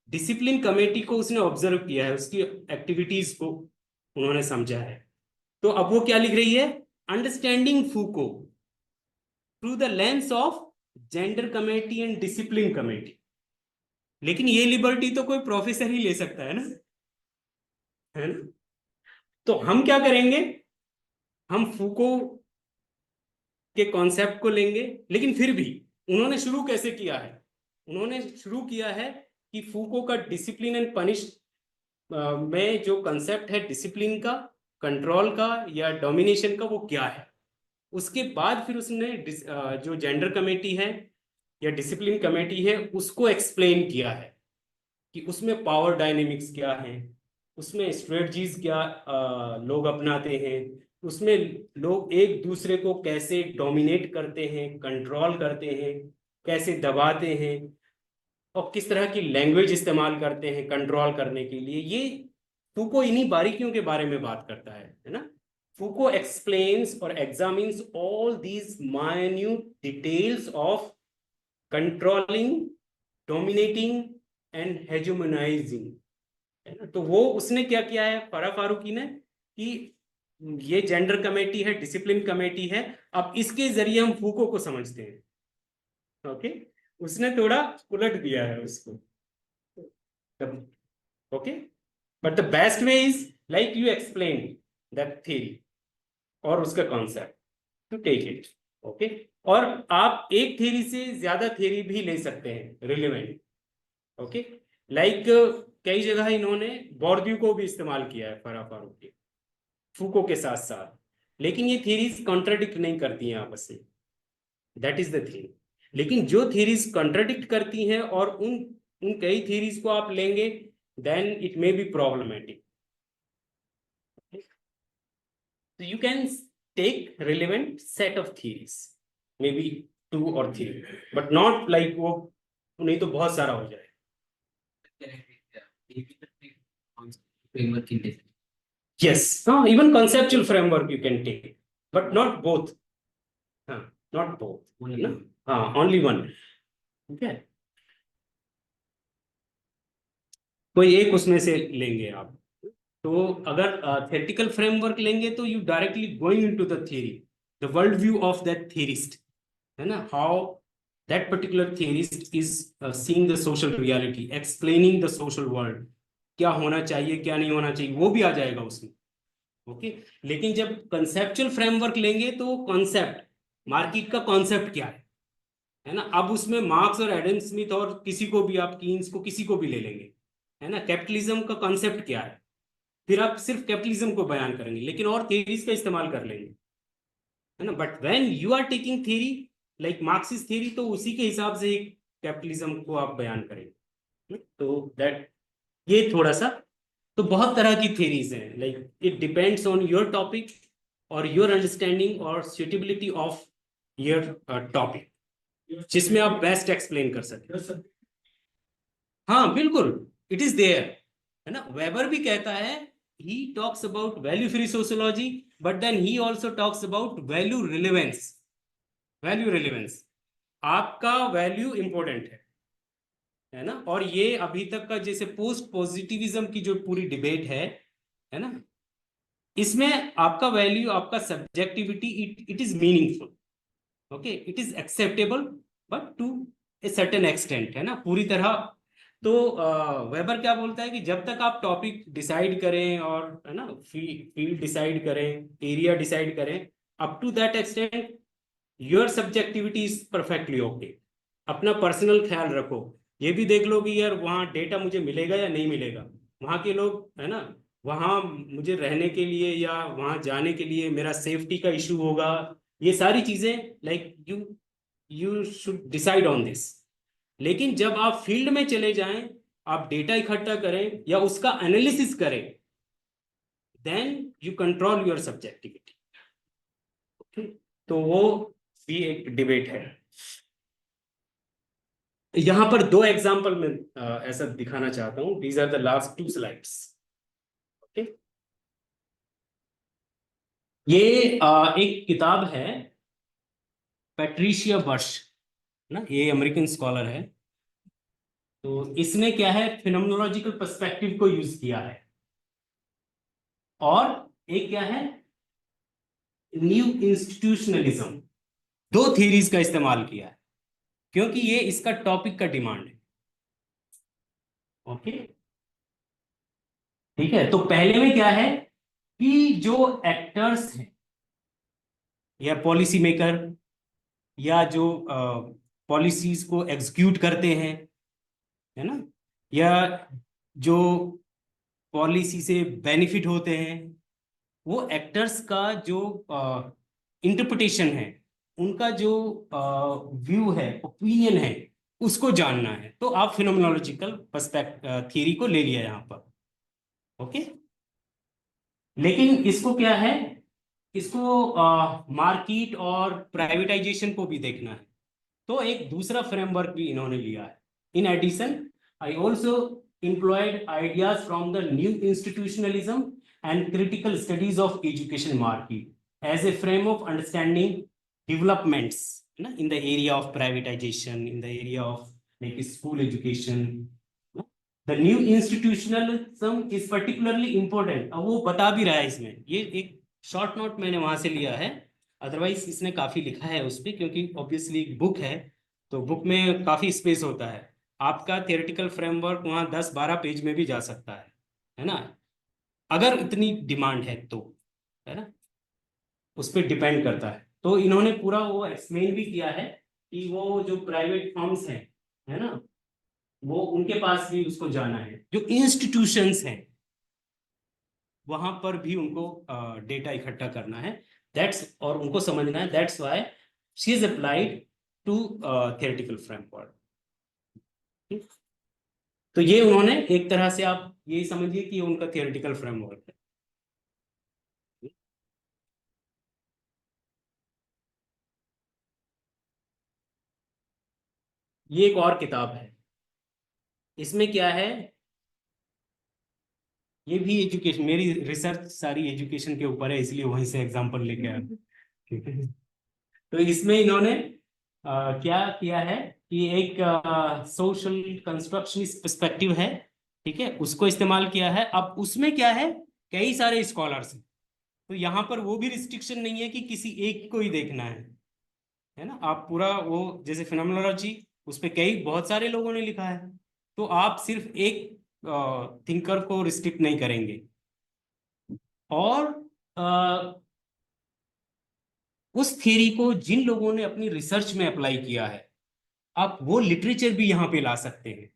डिसिप्लिन कमेटी को उसने ऑब्जर्व किया है, उसकी एक्टिविटीज को उन्होंने समझा है। तो अब वो क्या लिख रही है, understanding Foucault through the lens of gender committee and discipline committee. लेकिन ये लिबर्टी तो कोई प्रोफेसर ही ले सकता है ना, है ना। तो हम क्या करेंगे, हम फूको के कॉन्सेप्ट को लेंगे, लेकिन फिर भी उन्होंने शुरू कैसे किया है, उन्होंने शुरू किया है कि फूको का डिसिप्लिन एंड पनिश में जो कंसेप्ट है डिसिप्लिन का, कंट्रोल का या डोमिनेशन का, वो क्या है। उसके बाद फिर उसने जो जेंडर कमेटी है या डिसिप्लिन कमेटी है उसको एक्सप्लेन किया है कि उसमें पावर डायनेमिक्स क्या है, उसमें स्ट्रेटजीज क्या लोग अपनाते हैं, उसमें लोग एक दूसरे को कैसे डोमिनेट करते हैं, कंट्रोल करते हैं, कैसे दबाते हैं, और किस तरह की लैंग्वेज इस्तेमाल करते हैं कंट्रोल करने के लिए। ये फूको इन्हीं बारीकियों के बारे में बात करता है ना। फूको एक्सप्लेन्स और examines all these minute details of controlling, dominating and hegemonising, है ना। तो वो उसने क्या किया है फराह फारूकी ने कि ये जेंडर कमेटी है, डिसिप्लिन कमेटी है, अब इसके जरिए हम फूको को समझते हैं, ओके। उसने थोड़ा उलट दिया है उसको, okay. But the best way is like you explain that theory, और उसका concept to take it, okay. और आप एक थ्योरी से ज्यादा थ्योरी भी ले सकते हैं रिलेवेंट, ओके। लाइक कई जगह इन्होंने बॉर्ड्यू को भी इस्तेमाल किया है फारूकी, फूको के साथ साथ, लेकिन ये थ्योरीज कॉन्ट्राडिक्ट नहीं करती हैं आपस में, दैट इज द थिंग। लेकिन जो थ्योरीज कॉन्ट्राडिक्ट करती हैं और उन उन कई थ्योरीज को आप लेंगे, then it may be problematic. So you can take relevant set of theories, maybe 2 or 3, but not like वो नहीं तो बहुत सारा हो जाए। framework in this. Yes, even conceptual framework you can take, but not both. Not both. Only ना? Only one. Okay. कोई एक उसमें से लेंगे आप। तो अगर theoretical framework लेंगे तो you directly going into the theory, the world view of that theorist, है ना, how that particular theorist is seeing the social reality, explaining the social world, क्या होना चाहिए क्या नहीं होना चाहिए, वो भी आ जाएगा उसमें, ओके। लेकिन जब कंसेप्चुअल फ्रेमवर्क लेंगे तो कॉन्सेप्ट, मार्केट का कॉन्सेप्ट क्या है ना, अब उसमें मार्क्स और एडम स्मिथ और किसी को भी, आप कीन्स को किसी को भी ले लेंगे, है ना, कैपिटलिज्म का कॉन्सेप्ट क्या है, फिर आप सिर्फ कैपिटलिज्म को बयान करेंगे, लेकिन और थ्योरीज का इस्तेमाल कर लेंगे, है ना। But when you are taking theory like Marxist theory, तो उसी के हिसाब से कैपिटलिज्म को आप बयान करेंगे। तो दैट, ये थोड़ा सा, तो बहुत तरह की थ्योरीज हैं, like it depends on your topic और योर अंडरस्टैंडिंग और सुटेबिलिटी ऑफ योर टॉपिक, जिसमें आप बेस्ट एक्सप्लेन कर सकें। हाँ बिल्कुल, इट इज देयर, है ना। वेबर भी कहता है, he talks about value free sociology, but then he also talks about value relevance. value relevance, आपका वैल्यू इंपॉर्टेंट है ना। और ये अभी तक का जैसे पोस्ट पॉजिटिविज्म की जो पूरी डिबेट है ना, इसमें आपका वैल्यू, आपका subjectivity, it is meaningful, okay, it is acceptable, but to a certain extent, है ना, पूरी तरह। तो वेबर क्या बोलता है कि जब तक आप टॉपिक डिसाइड करें और, है ना, फील्ड डिसाइड करें, एरिया डिसाइड करें, up to that extent your subjectivity is perfectly okay. अपना पर्सनल ख्याल रखो, ये भी देख लो कि यार वहाँ डेटा मुझे मिलेगा या नहीं मिलेगा, वहाँ के लोग, है ना, वहाँ मुझे रहने के लिए या वहाँ जाने के लिए मेरा सेफ्टी का इशू होगा, ये सारी चीजें, like you should decide on this. लेकिन जब आप फील्ड में चले जाएं, आप डेटा इकट्ठा करें या उसका एनालिसिस करें, then you control your subjectivity, okay. तो वो भी एक डिबेट है। यहां पर 2 एग्जांपल में ऐसा दिखाना चाहता हूं, these are the last 2 slides, okay. ये एक किताब है, पैट्रिशिया बर्श ना, ये अमेरिकन स्कॉलर है। तो इसने क्या है, फिनोमेनोलॉजिकल पर्सपेक्टिव को यूज किया है, और एक क्या है, न्यू इंस्टीट्यूशनलिज्म, 2 थ्योरीज का इस्तेमाल किया है, क्योंकि ये इसका टॉपिक का डिमांड है, ओके। ठीक है, तो पहले में क्या है कि जो एक्टर्स हैं या पॉलिसी मेकर या जो पॉलिसीज को एग्जीक्यूट करते हैं, है ना, या जो पॉलिसी से बेनिफिट होते हैं, वो एक्टर्स का जो इंटरप्रिटेशन है, उनका जो व्यू है, ओपिनियन है, उसको जानना है। तो आप फिनोमेनोलॉजिकल थ्योरी को ले लिया यहाँ पर, ओके। लेकिन इसको क्या है, इसको मार्केट और प्राइवेटाइजेशन को भी देखना है, तो एक दूसरा फ्रेमवर्क भी इन्होंने लिया है। In addition I also employed ideas from the new institutionalism and critical studies of education market as a frame of understanding developments in the area of privatization, in the area of like school education. The new institutionalism is particularly important. अब वो बता भी रहा है इसमें, ये एक short note मैंने वहां से लिया है, अदरवाइज इसने काफी लिखा है उस पर, क्योंकि ऑब्वियसली बुक है, तो बुक में काफी स्पेस होता है। आपका थियोरेटिकल फ्रेमवर्क वहां 10-12 पेज में भी जा सकता है ना, अगर इतनी डिमांड है तो, है ना। उस पर डिपेंड करता है। तो इन्होंने पूरा वो एक्सप्लेन भी किया है कि वो जो प्राइवेट फर्म्स हैं, है ना, वो उनके पास भी उसको जाना है, जो इंस्टीट्यूशंस हैं वहां पर भी उनको डेटा इकट्ठा करना है, दैट्स, और उनको समझना है, that's why she is applied to theoretical framework. तो ये उन्होंने एक तरह से, आप ये समझिए कि उनका थियोरेटिकल फ्रेमवर्क है। ये एक और किताब है, इसमें क्या है, ये भी एजुकेशन, मेरी रिसर्च सारी एजुकेशन के ऊपर है, इसलिए वहीं से एग्जांपल लेके आया। ठीक है, तो इसमें इन्होंने क्या किया है कि एक सोशल कंस्ट्रक्शनिस्ट पर्सपेक्टिव है, ठीक है, उसको इस्तेमाल किया है। अब उसमें क्या है, कई सारे स्कॉलर्स हैं, तो यहाँ पर वो भी रिस्ट्रिक्शन नहीं है कि किसी एक को ही देखना है ना, आप पूरा वो जैसे फिनोमेनोलॉजी, उस पे कई बहुत सारे लोगों ने लिखा है, तो आप सिर्फ एक थिंकर को रिस्ट्रिक्ट नहीं करेंगे। और अ, उस थ्योरी को जिन लोगों ने अपनी रिसर्च में अप्लाई किया है, आप वो लिटरेचर भी यहाँ पे ला सकते हैं,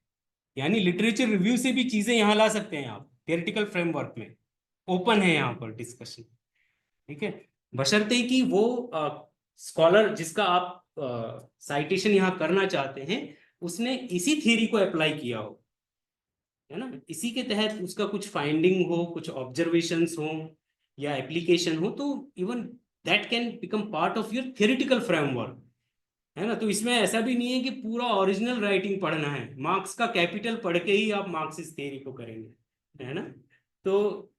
यानी लिटरेचर रिव्यू से भी चीजें यहाँ ला सकते हैं आप, थियोरेटिकल फ्रेमवर्क में ओपन है यहाँ पर डिस्कशन। ठीक है, बशर्ते कि वो स्कॉलर जिसका आप साइटेशन यहाँ करना चाहते हैं, उसने इसी थ्योरी को अप्लाई किया हो, है ना, इसी के तहत उसका कुछ फाइंडिंग हो, कुछ ऑब्जर्वेशंस हो या एप्लीकेशन हो, तो even that can become part of your theoretical framework, है ना। तो इसमें ऐसा भी नहीं है कि पूरा ओरिजिनल राइटिंग पढ़ना है, मार्क्स का कैपिटल पढ़ के ही आप मार्क्सिस्ट थ्योरी को करेंगे, है ना। तो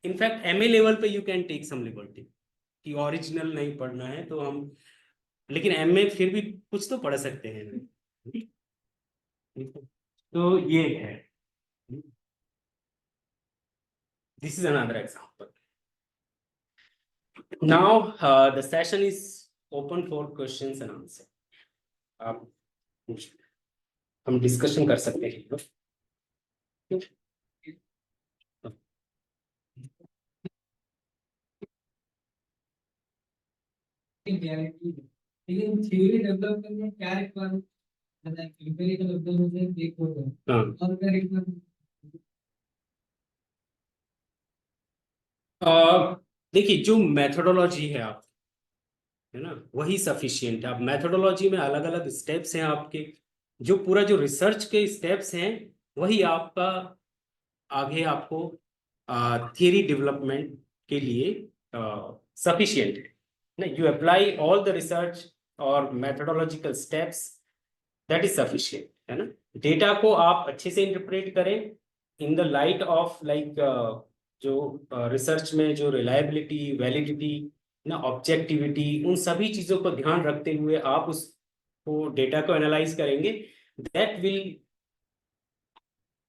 इनफैक्ट एमए लेवल पे you can take some liberty कि ओरिजिनल नहीं पढ़ना है, तो हम, लेकिन एमए फिर भी कुछ तो पढ़ सकते हैं। तो ये है, this is another example. Now the session is open for questions and answer. आप हम डिस्कशन कर सकते हैं। लेकिन थ्योरी डेवलप करने में क्या रिक्वायरमेंट है, एम्पिरिकल ऑब्जर्वेशन एक होता है हाँ, और क्या रिक्वायरमेंट। देखिए जो मेथोडोलॉजी है आप, है ना, वही सफिशियंट है। आप मेथोडोलॉजी में अलग अलग स्टेप्स हैं आपके, जो पूरा जो रिसर्च के स्टेप्स हैं वही आपका आगे आपको थियरी डेवलपमेंट के लिए सफिशियंट है ना। You apply all the research और methodological steps, that is sufficient, है ना। डेटा को आप अच्छे से इंटरप्रेट करें in the light of like जो रिसर्च में जो रिलायबिलिटी, वैलिडिटी ना, ऑब्जेक्टिविटी, उन सभी चीजों को ध्यान रखते हुए आप उसको डेटा को एनालाइज करेंगे, that will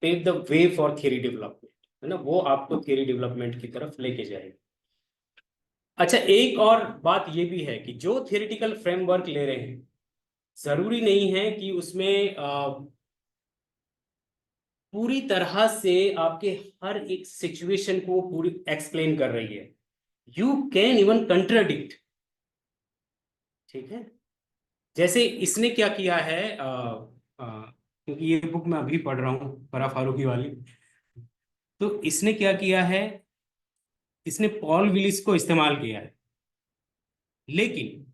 pave the way for theory development, है ना, वो आपको थियरी डेवलपमेंट की तरफ लेके जाएगा। अच्छा, एक और बात ये भी है कि जो थियरिटिकल फ्रेमवर्क ले रहे हैं, जरूरी नहीं है कि उसमें पूरी तरह से आपके हर एक सिचुएशन को पूरी एक्सप्लेन कर रही है। यू कैन इवन कंट्राडिक्ट, ठीक है। जैसे इसने क्या किया है, क्योंकि ये बुक मैं अभी पढ़ रहा हूँ, फराह फारूकी वाली, तो इसने क्या किया है, इसने पॉल विलिस को इस्तेमाल किया है, लेकिन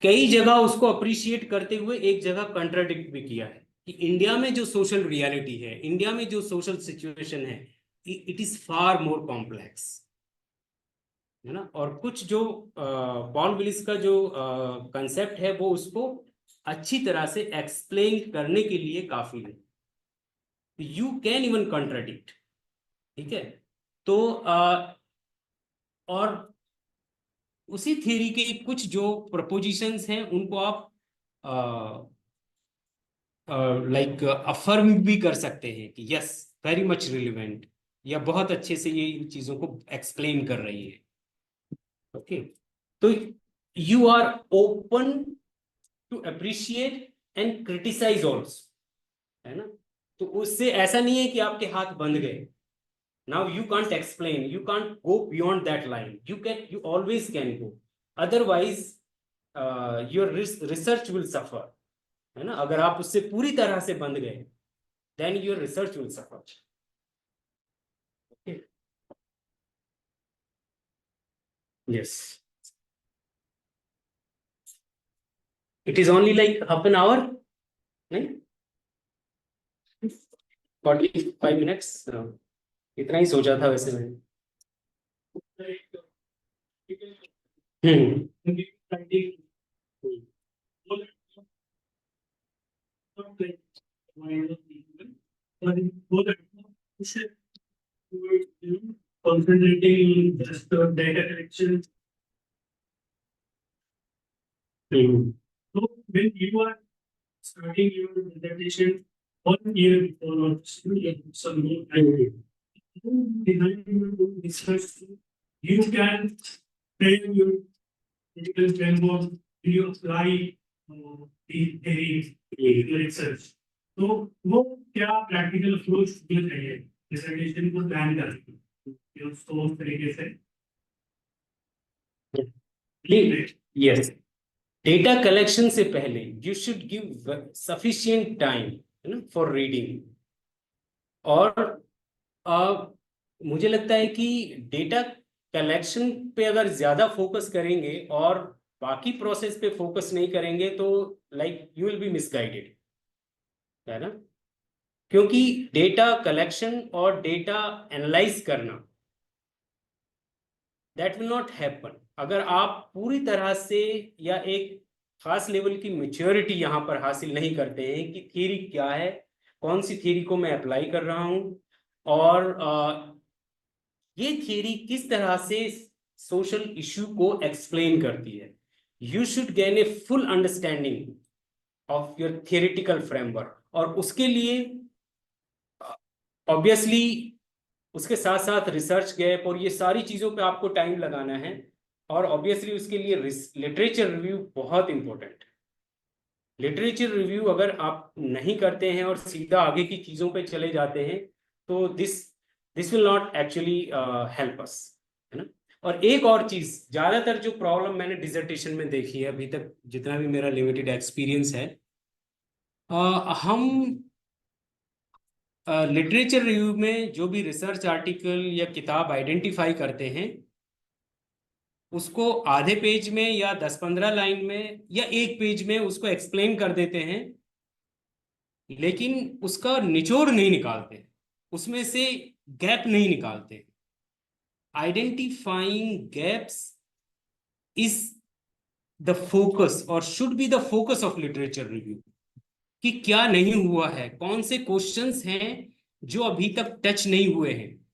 कई जगह उसको अप्रिशिएट करते हुए एक जगह कंट्राडिक्ट भी किया है कि इंडिया में जो सोशल रियलिटी है, इंडिया में जो सोशल सिचुएशन है, it is far more complex, है ना। और कुछ जो पॉल विलिस का जो कंसेप्ट है, वो उसको अच्छी तरह से एक्सप्लेन करने के लिए काफी है। यू कैन इवन कंट्राडिक्ट, ठीक है। तो और उसी थ्योरी के कुछ जो प्रपोजिशंस हैं उनको आप लाइक अफर्म भी कर सकते हैं कि यस, वेरी मच रिलेवेंट, या बहुत अच्छे से ये इन चीजों को एक्सप्लेन कर रही है। ओके, तो you are open to appreciate and criticise also, है ना। तो उससे ऐसा नहीं है कि आपके हाथ बंद गए, now you can't explain, you can't go beyond that line. You always can go, otherwise your research will suffer, है ना? अगर आप उससे पूरी तरह से बंध गए, then your research will suffer. Okay. Yes. It is only like half an hour, नहीं? 45 minutes. इतना ही सोचा था वैसे मैंने. Concentrating just the data collection. So when you are starting your presentation 1 year before or some more time, discuss, you can train your critical framework, you apply the theories in research. तो वो क्या practical approach होना चाहिए presentation को plan करके उसको उस तरीके से. Yes. डेटा कलेक्शन से पहले you should give sufficient time, है ना, फॉर रीडिंग. और मुझे लगता है कि डेटा कलेक्शन पे अगर ज्यादा फोकस करेंगे और बाकी प्रोसेस पे फोकस नहीं करेंगे तो like you will be misguided, है ना? क्योंकि डेटा कलेक्शन और डेटा एनालाइज करना, दैट विल नॉट हैपन अगर आप पूरी तरह से या एक खास लेवल की मैच्योरिटी यहाँ पर हासिल नहीं करते हैं कि थ्योरी क्या है, कौन सी थ्योरी को मैं अप्लाई कर रहा हूँ, और ये थ्योरी किस तरह से सोशल इशू को एक्सप्लेन करती है. You should gain a full understanding of your theoretical framework. और उसके लिए ऑब्वियसली उसके साथ साथ रिसर्च गैप और ये सारी चीजों पे आपको टाइम लगाना है. और ऑब्वियसली उसके लिए लिटरेचर रिव्यू बहुत इंपॉर्टेंट है. लिटरेचर रिव्यू अगर आप नहीं करते हैं और सीधा आगे की चीजों पे चले जाते हैं तो this will not actually help us, है ना? और एक और चीज, ज्यादातर जो प्रॉब्लम मैंने डिसर्टेशन में देखी है अभी तक, जितना भी मेरा लिमिटेड एक्सपीरियंस है, हम लिटरेचर रिव्यू में जो भी रिसर्च आर्टिकल या किताब आइडेंटिफाई करते हैं उसको आधे पेज में या 10-15 लाइन में या एक पेज में उसको एक्सप्लेन कर देते हैं, लेकिन उसका निचोड़ नहीं निकालते, उसमें से गैप नहीं निकालते. Identifying gaps is the focus और should be the focus of literature review. कि क्या नहीं हुआ है, कौन से क्वेश्चंस हैं जो अभी तक टच नहीं हुए हैं,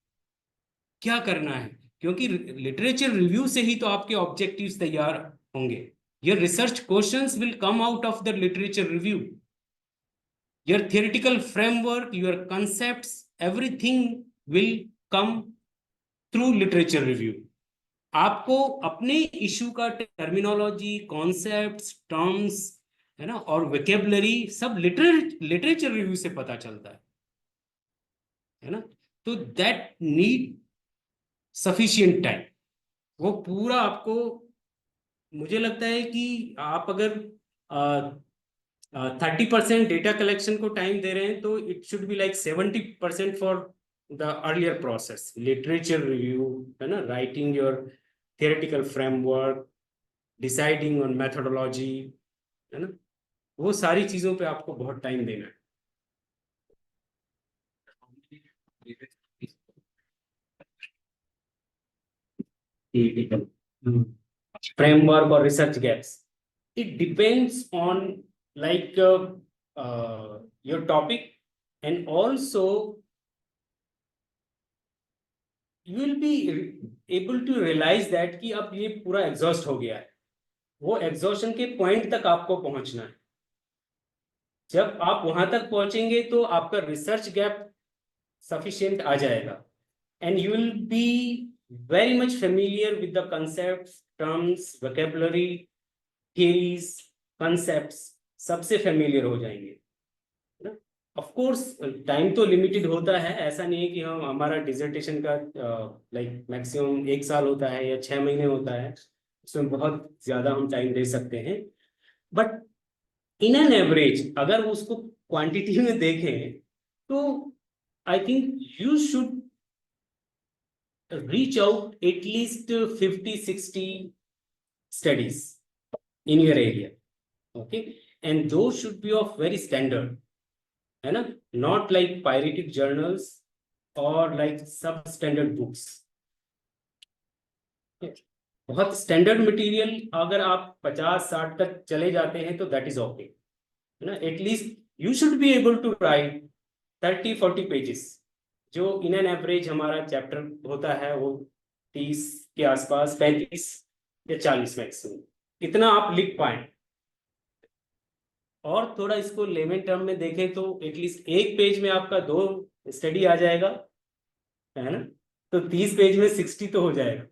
क्या करना है. क्योंकि लिटरेचर रिव्यू से ही तो आपके ऑब्जेक्टिव्स तैयार होंगे. Your research questions will come out of the literature review. Your theoretical framework, your concepts, everything will come through literature review. आपको अपने इशू का टर्मिनोलॉजी, कॉन्सेप्ट्स, टर्म्स, है ना, और वोकैबुलरी सब लिटरेचर रिव्यू से पता चलता है ना? तो दैट नीड सफिशिएंट टाइम. वो पूरा आपको, मुझे लगता है कि आप अगर 30% डेटा कलेक्शन को टाइम दे रहे हैं तो it should be like 70% for the earlier process, literature review, है ना, writing your theoretical framework, deciding on methodology, है ना, वो सारी चीजों पे आपको बहुत टाइम देना है. फ्रेमवर्क और research gaps, it depends on like your topic, and also you will be able to realize that कि अब ये पूरा एग्जॉस्ट हो गया है. वो एग्जॉस्शन के पॉइंट तक आपको पहुंचना है. जब आप वहां तक पहुंचेंगे तो आपका रिसर्च गैप सफिशिएंट आ जाएगा, and you will be very much familiar with the concepts, terms, vocabulary, theories, concepts, सबसे familiar हो जाएंगे, है ना? ऑफ कोर्स टाइम तो लिमिटेड होता है, ऐसा नहीं है कि हम हमारा डिसर्टेशन का लाइक मैक्सिमम 1 साल होता है या 6 महीने होता है, उसमें बहुत ज्यादा हम टाइम दे सकते हैं। बट इन एन एवरेज अगर उसको क्वांटिटी में देखें तो I think you should reach out at least 50-60 studies in your area, okay, and those should be of very standard, है ना, not like pirated journals or like substandard books. बहुत standard material अगर आप 50-60 तक चले जाते हैं तो दैट इज ओके, है ना, at least you should be able to write 30-40 pages, जो इन एन एवरेज हमारा चैप्टर होता है वो 30 के आसपास, 35 या 40 मैक्सिमम, इतना आप लिख पाए। और थोड़ा इसको लेमन टर्म में देखें तो एटलीस्ट एक पेज में आपका 2 स्टडी आ जाएगा, है ना, तो 30 पेज में 60 तो हो जाएगा।